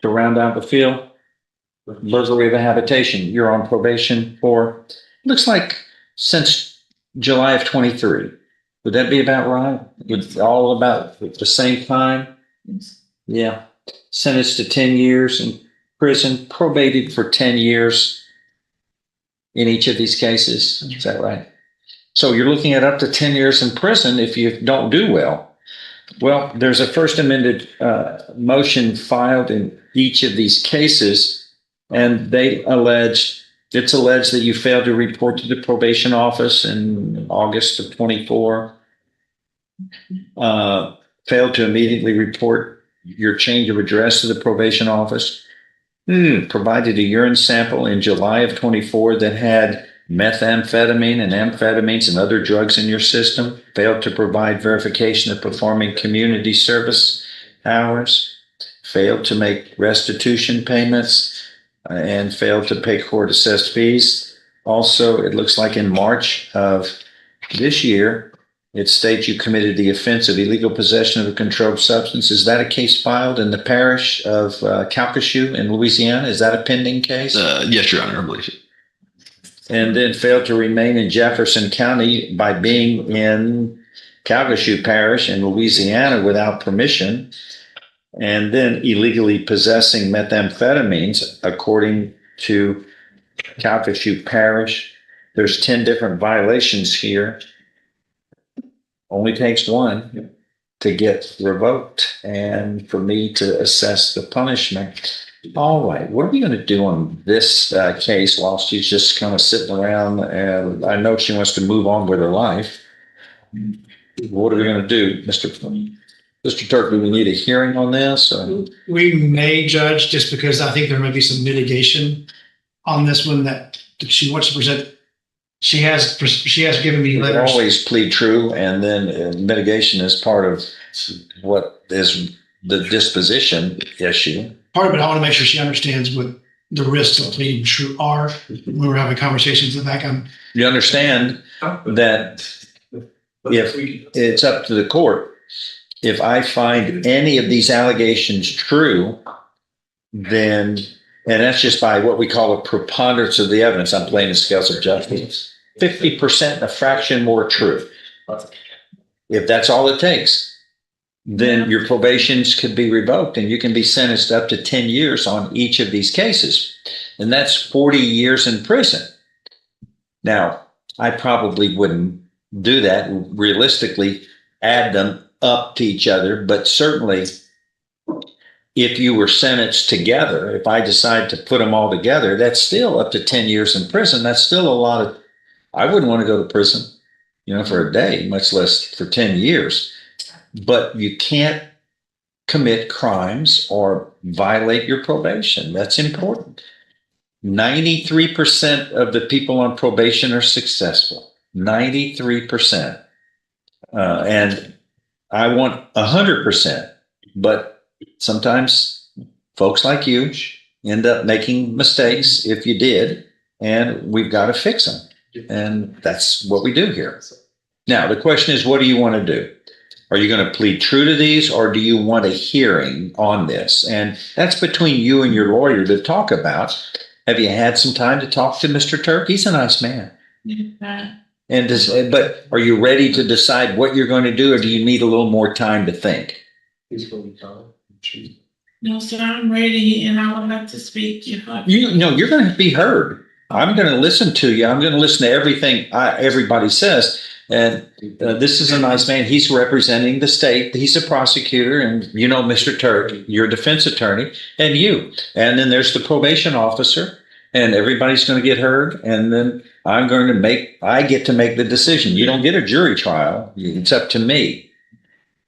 to round out the field. Burglary of a habitation, you're on probation for, looks like since July of 23. Would that be about right? It's all about the same time? Yeah. Sentenced to 10 years in prison, probated for 10 years in each of these cases. Is that right? So you're looking at up to 10 years in prison if you don't do well. Well, there's a first amended motion filed in each of these cases, and it's alleged that you failed to report to the probation office in August of 24, failed to immediately report your change of address to the probation office, provided a urine sample in July of 24 that had methamphetamine and amphetamines and other drugs in your system, failed to provide verification of performing community service hours, failed to make restitution payments, and failed to pay court assessed fees. Also, it looks like in March of this year, it states you committed the offense of illegal possession of a controlled substance. Is that a case filed in the parish of Calcasieu in Louisiana? Is that a pending case? Yes, Your Honor, I believe it. And then failed to remain in Jefferson County by being in Calcasieu Parish in Louisiana without permission, and then illegally possessing methamphetamines, according to Calcasieu Parish. There's 10 different violations here. Only takes one to get revoked and for me to assess the punishment. All right, what are we going to do on this case while she's just kind of sitting around? And I know she wants to move on with her life. What are we going to do, Mr. Turk? Do we need a hearing on this? Or? We may, Judge, just because I think there might be some mitigation on this one that she wants to present. She has given me letters. Always plead true, and then mitigation is part of what is the disposition issue. Part of it, I want to make sure she understands what the risks of pleading true are. When we're having conversations in the back, you understand that if it's up to the court, if I find any of these allegations true, then, and that's just by what we call a preponderance of the evidence, I'm playing the scales of justice, 50% and a fraction more true. If that's all it takes, then your probations could be revoked and you can be sentenced up to 10 years on each of these cases. And that's 40 years in prison. Now, I probably wouldn't do that, realistically add them up to each other, but certainly if you were sentenced together, if I decide to put them all together, that's still up to 10 years in prison. That's still a lot of, I wouldn't want to go to prison, for a day, much less for 10 years. But you can't commit crimes or violate your probation. That's important. 93% of the people on probation are successful. 93%. And I want 100%. But sometimes folks like you end up making mistakes if you did, and we've got to fix them. And that's what we do here. Now, the question is, what do you want to do? Are you going to plead true to these, or do you want a hearing on this? And that's between you and your lawyer to talk about. Have you had some time to talk to Mr. Turk? He's a nice man. Yeah. But are you ready to decide what you're going to do, or do you need a little more time to think? No, sir, I'm ready, and I would like to speak. You're going to be heard. I'm going to listen to you. I'm going to listen to everything everybody says. And this is a nice man. He's representing the state. He's a prosecutor. And Mr. Turk, your defense attorney, and you. And then there's the probation officer. And everybody's going to get heard. And then I get to make the decision. You don't get a jury trial. It's up to me.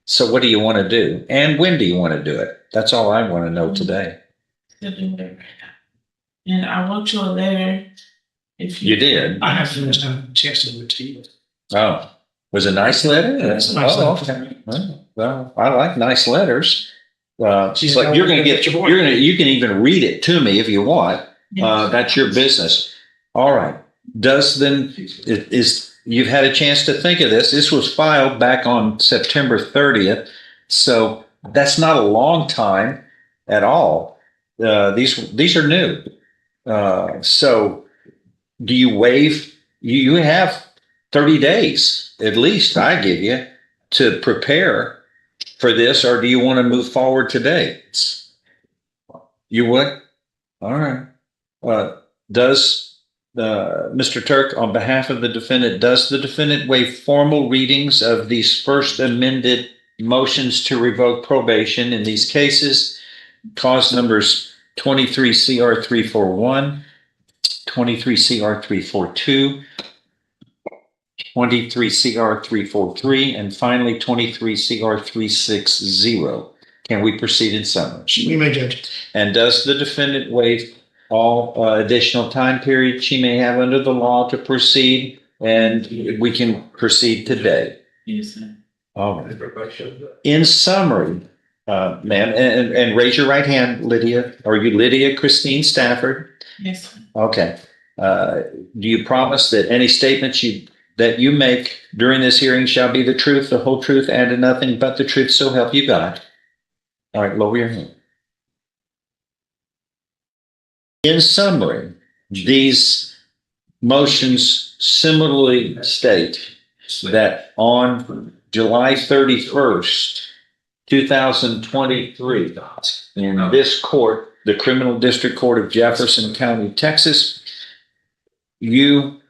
So what do you want to do? And when do you want to do it? That's all I want to know today. And I wrote you a letter. If you did? I have to chance to do it to you. Oh, was it a nice letter? It's a nice letter. Okay. Well, I like nice letters. But you're going to get, you can even read it to me if you want. Yes. That's your business. All right. You've had a chance to think of this. This was filed back on September 30th. So that's not a long time at all. these are new. So do you waive, you have 30 days at least, I give you, to prepare for this, or do you want to move forward today? You would? All right. Does Mr. Turk, on behalf of the defendant, does the defendant waive formal readings of these first amended motions to revoke probation in these cases? Cause numbers 23 CR 341, 23 CR 342, 23 CR 343, and finally 23 CR 360. Can we proceed in summary? We may, Judge. And does the defendant waive all additional time period she may have under the law to proceed? And we can proceed today. Yes, sir. All right. In summary, ma'am, and raise your right hand, Lydia. Are you Lydia Christine Stafford? Yes, sir. Okay. Do you promise that any statements that you make during this hearing shall be the truth, the whole truth, and nothing but the truth, so help you God? All right, lower your hand. In summary, these motions similarly state that on July 31st, 2023, in this court, the Criminal District Court of Jefferson County, Texas, you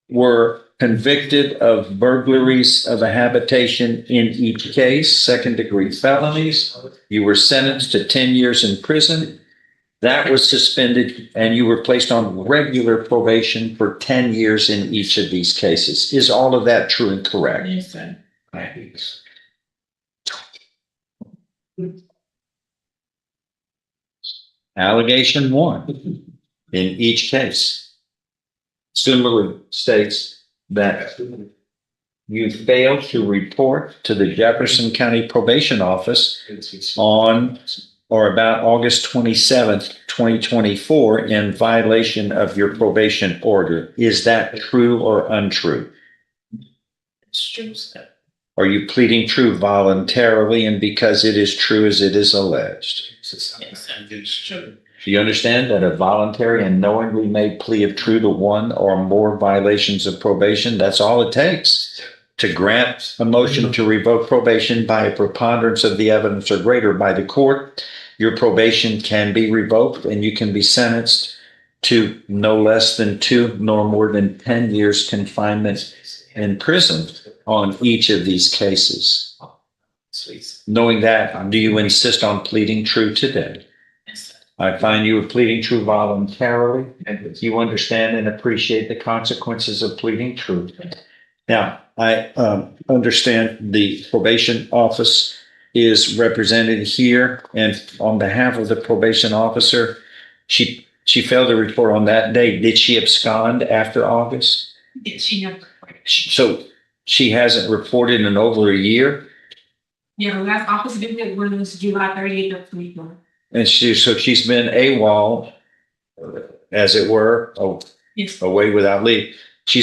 were convicted of burglaries of a habitation in each case, second-degree felonies. You were sentenced to 10 years in prison. That was suspended, and you were placed on regular probation for 10 years in each of these cases. Is all of that true and correct? Yes, sir. Allegation 1 in each case similarly states that you failed to report to the Jefferson County Probation Office on or about August 27th, 2024, in violation of your probation order. Is that true or untrue? It's true, sir. Are you pleading true voluntarily and because it is true as it is alleged? Yes, sir. It's true. Do you understand that a voluntary and knowingly made plea of true to one or more violations of probation, that's all it takes to grant a motion to revoke probation by a preponderance of the evidence or greater by the court? Your probation can be revoked and you can be sentenced to no less than 2 nor more than 10 years confinement in prison on each of these cases. Knowing that, do you insist on pleading true today? Yes, sir. I find you are pleading true voluntarily, and you understand and appreciate the consequences of pleading true. Now, I understand the probation office is represented here, and on behalf of the probation officer, she failed to report on that day. Did she abscond after August? Yes, she never reported. So she hasn't reported in over a year, Yeah, the last office visit was July 30th of 2024. and she's been AWOL, as it were, Yes. away without leave. She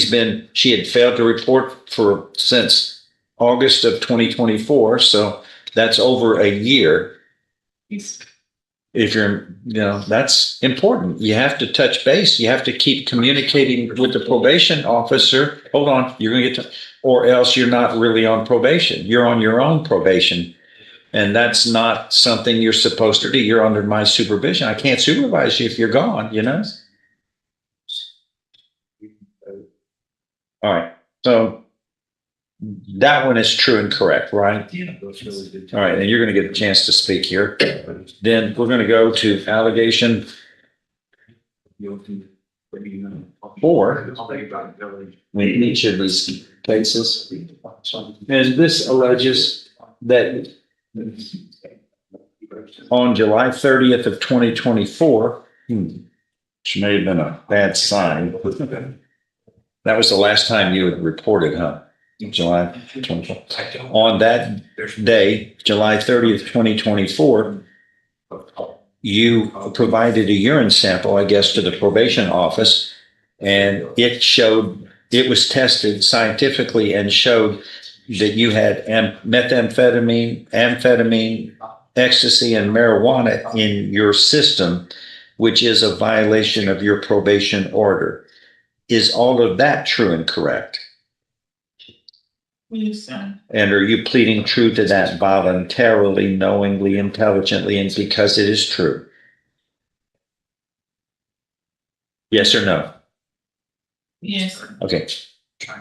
had failed to report since August of 2024, so that's over a year. Yes. If that's important. You have to touch base. You have to keep communicating with the probation officer. Hold on, you're going to get to, or else you're not really on probation. You're on your own probation. And that's not something you're supposed to do. You're under my supervision. I can't supervise you if you're gone, All right. So that one is true and correct, right? Yeah, that's really good. All right. And you're going to get a chance to speak here. Then we're going to go to allegation 4 in each of these cases. And this alleges that on July 30th of 2024, which may have been a bad sign. That was the last time you had reported, huh? July 24th. On that day, July 30th, 2024, you provided a urine sample, I guess, to the probation office, and it was tested scientifically and showed that you had methamphetamine, amphetamine, ecstasy and marijuana in your system, which is a violation of your probation order. Is all of that true and correct? Yes, sir. And are you pleading true to that voluntarily, knowingly, intelligently, and because it is true? Yes or no? Yes, sir. Okay.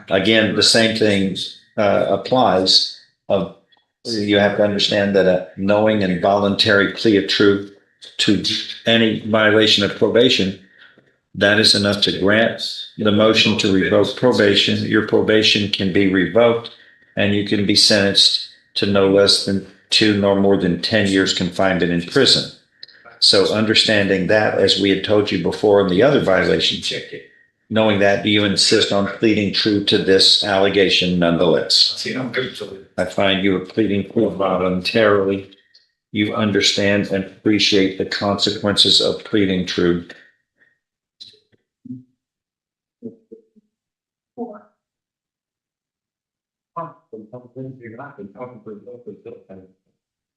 Again, the same thing applies. You have to understand that a knowing and voluntary plea of truth to any violation of probation, that is enough to grant the motion to revoke probation. Your probation can be revoked and you can be sentenced to no less than 2 nor more than 10 years confinement in prison. So understanding that, as we had told you before in the other violation, knowing that, do you insist on pleading true to this allegation nonetheless? I find you are pleading true voluntarily. You understand and appreciate the consequences of pleading true.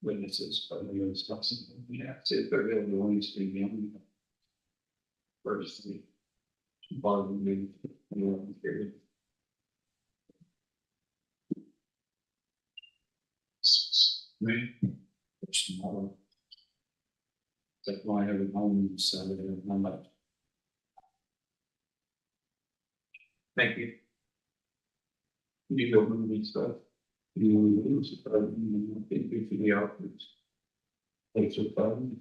Witnesses, but we was discussing, yeah, see if they're really going to be young. First, bother me, period. Me, it's tomorrow. That's why I have a home Saturday and I'm like. Thank you. You don't know me stuff. You lose it, think we for the outfits. Thanks for fun.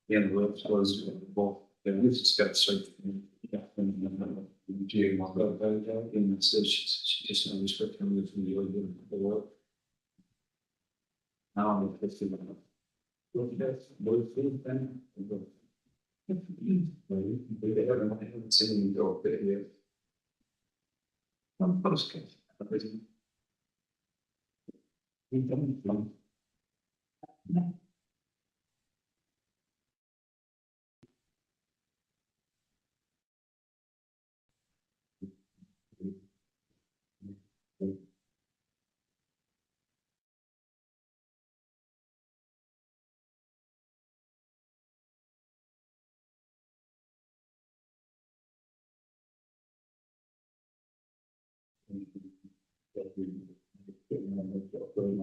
Yeah, the webs was both, then this has got certain. Yeah, and Jay Mark up by that, and it says she just knows for coming from the other work. Now I'm 50 minutes. Look at that, both things then. They haven't seen me go up there yet. I'm postcard.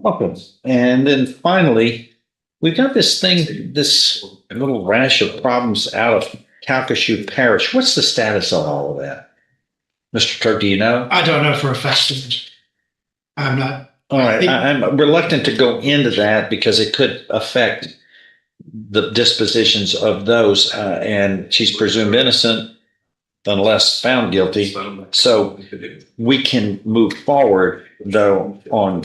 Okay. And then finally, we've got this thing, this little rash of problems out of Calcasieu Parish. What's the status on all of that? Mr. Turk, do you know? I don't know for a fact. I'm not. All right. I'm reluctant to go into that because it could affect the dispositions of those. And she's presumed innocent unless found guilty. So we can move forward, though, on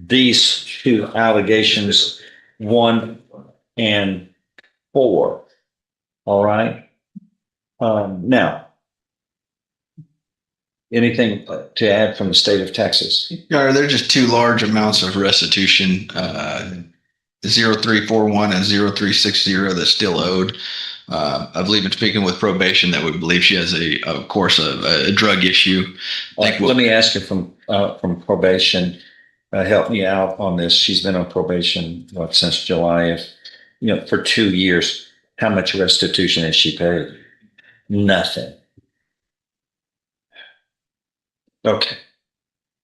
these 2 allegations, 1 and 4. All right. Now, anything to add from the state of Texas? Yeah, they're just 2 large amounts of restitution, 0341 and 0360 that's still owed. I believe in speaking with probation that we believe she has of course, a drug issue. Let me ask you from probation, help me out on this. She's been on probation since July of, for 2 years. How much restitution has she paid? Nothing. Okay.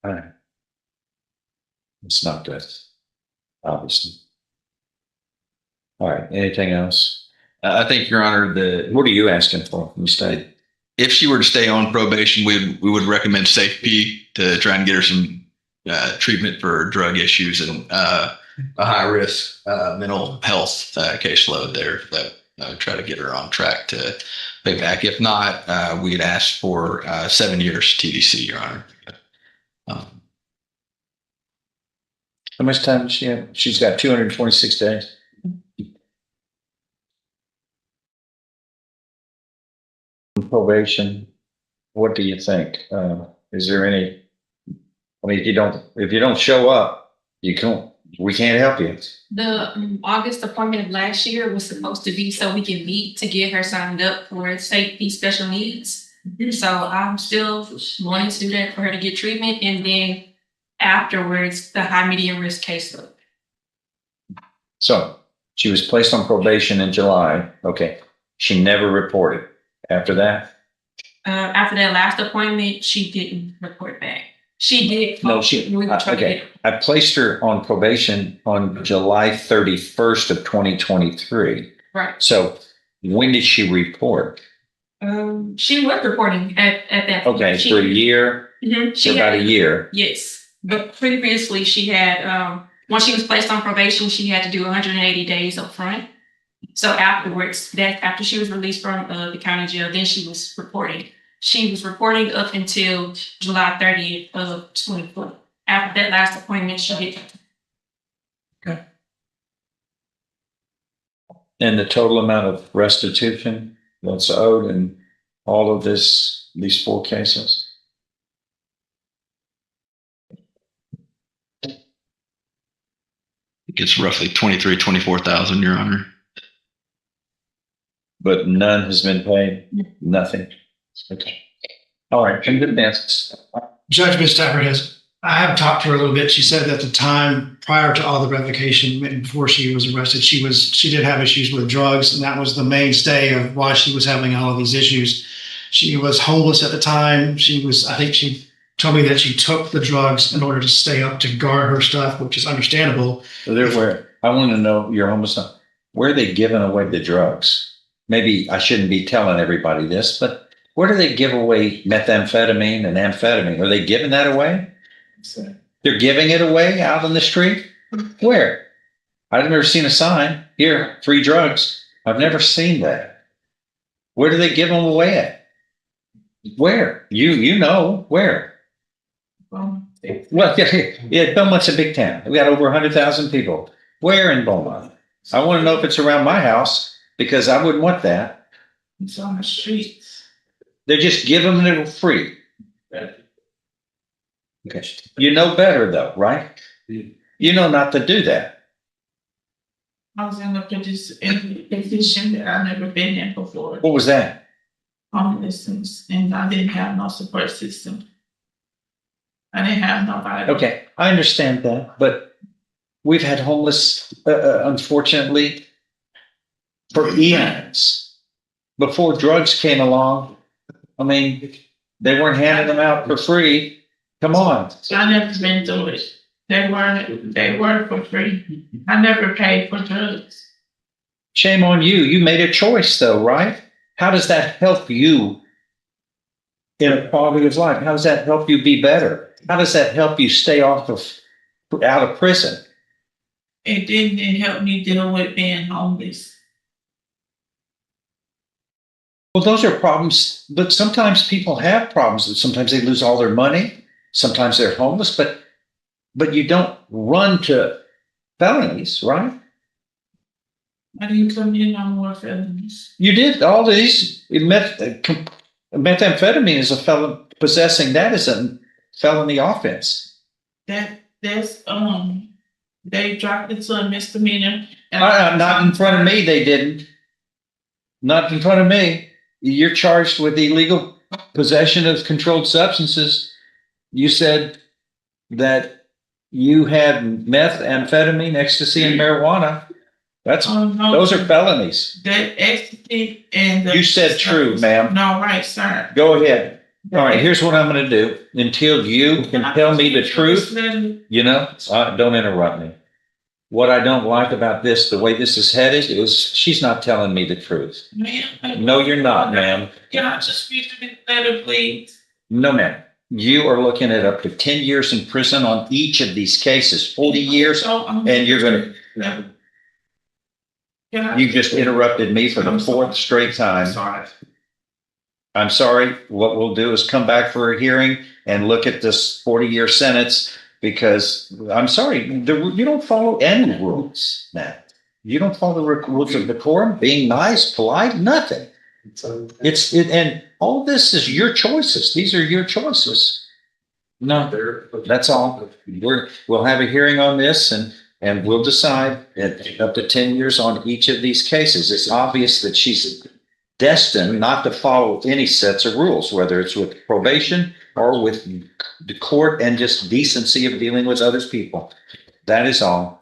All right. It's not good, obviously. All right. Anything else? I think, Your Honor, What are you asking for from the state? if she were to stay on probation, we would recommend SafeP to try and get her some treatment for drug issues and a high risk mental health caseload there that try to get her on track to pay back. If not, we'd ask for 7 years TDC, Your Honor. How much time does she have? She's got 226 days. Probation. What do you think? Is there any? I mean, if you don't show up, we can't help you. The August appointment of last year was supposed to be so we can meet to get her signed up for safety special needs. So I'm still wanting to do that for her to get treatment, and then afterwards, the high medium risk caseload. So she was placed on probation in July. Okay. She never reported after that. After that last appointment, she didn't report back. She did. No, she, We were trying to okay. get- I placed her on probation on July 31st of 2023. Right. So when did she report? She was reporting at that. point. Okay, She- for a year, Mhm, for she about a had, year. yes, but previously she had, once she was placed on probation, she had to do 180 days up front. So afterwards, that after she was released from the county jail, then she was reporting. She was reporting up until July 30th of 24. After that last appointment, she did. And the total amount of restitution that's owed in all of these 4 cases? It's roughly 24,000, Your Honor. But none has been paid? Nothing? Okay. All right, and good answers. Judge Ms. Stafford I have talked to her a little bit. She said that the time prior to all the revocation and before she was arrested, she did have issues with drugs, and that was the mainstay of why she was having all of these issues. She was homeless at the time. I think she told me that she took the drugs in order to stay up to guard her stuff, which is understandable. I want to know your homeless. Where are they giving away the drugs? Maybe I shouldn't be telling everybody this, but where do they give away methamphetamine and amphetamine? Are they giving that away? They're giving it away out on the street? Where? I've never seen a sign. Here, free drugs. I've never seen that. Where do they give them away at? Where? You know where? Well, yeah, Belmont's a big town. We got over 100,000 people. Where in Beaumont? I want to know if it's around my house because I wouldn't want that. It's on the streets. They're just giving it free. Okay. You know better though, right? You know not to do that. I was in a position that I've never been in before. What was that? Homelessness, and I didn't have no support system. I didn't have nobody. Okay, I understand that, but we've had homeless, unfortunately, for eons. Before drugs came along, I mean, they weren't handing them out for free. Come on. I never been through it. They weren't for free. I never paid for drugs. Shame on you. You made a choice though, right? How does that help you in a quality of life? How does that help you be better? How does that help you stay out of prison? It didn't help me deal with being homeless. Well, those are problems, but sometimes people have problems. Sometimes they lose all their money. Sometimes they're homeless, but you don't run to felonies, right? I didn't come in no more felonies. You did all these. Methamphetamine is a felon. Possessing that is a felony offense. That's they dropped it to a misdemeanor. Not in front of me. They didn't. Not in front of me. You're charged with illegal possession of controlled substances. You said that you had methamphetamine, ecstasy, and marijuana. Those are felonies. That ecstasy and You said true, ma'am. No, right, sir. Go ahead. All right, here's what I'm going to do. Until you can tell me the truth, don't interrupt me. What I don't like about this, the way this is headed, is she's not telling me the truth. Ma'am, No, you're not, ma'am. can I just read the letter, please? No, ma'am. You are looking at up to 10 years in prison on each of these cases, 40 years, and you're going to, you just interrupted me for the 4th straight time. Sorry. I'm sorry. What we'll do is come back for a hearing and look at this 40-year sentence because I'm sorry, you don't follow any rules, Matt. You don't follow the rules of decorum, being nice, polite, nothing. And all this is your choices. These are your choices. No, that's all. We'll have a hearing on this and we'll decide up to 10 years on each of these cases. It's obvious that she's destined not to follow any sets of rules, whether it's with probation or with the court and just decency of dealing with other people. That is all.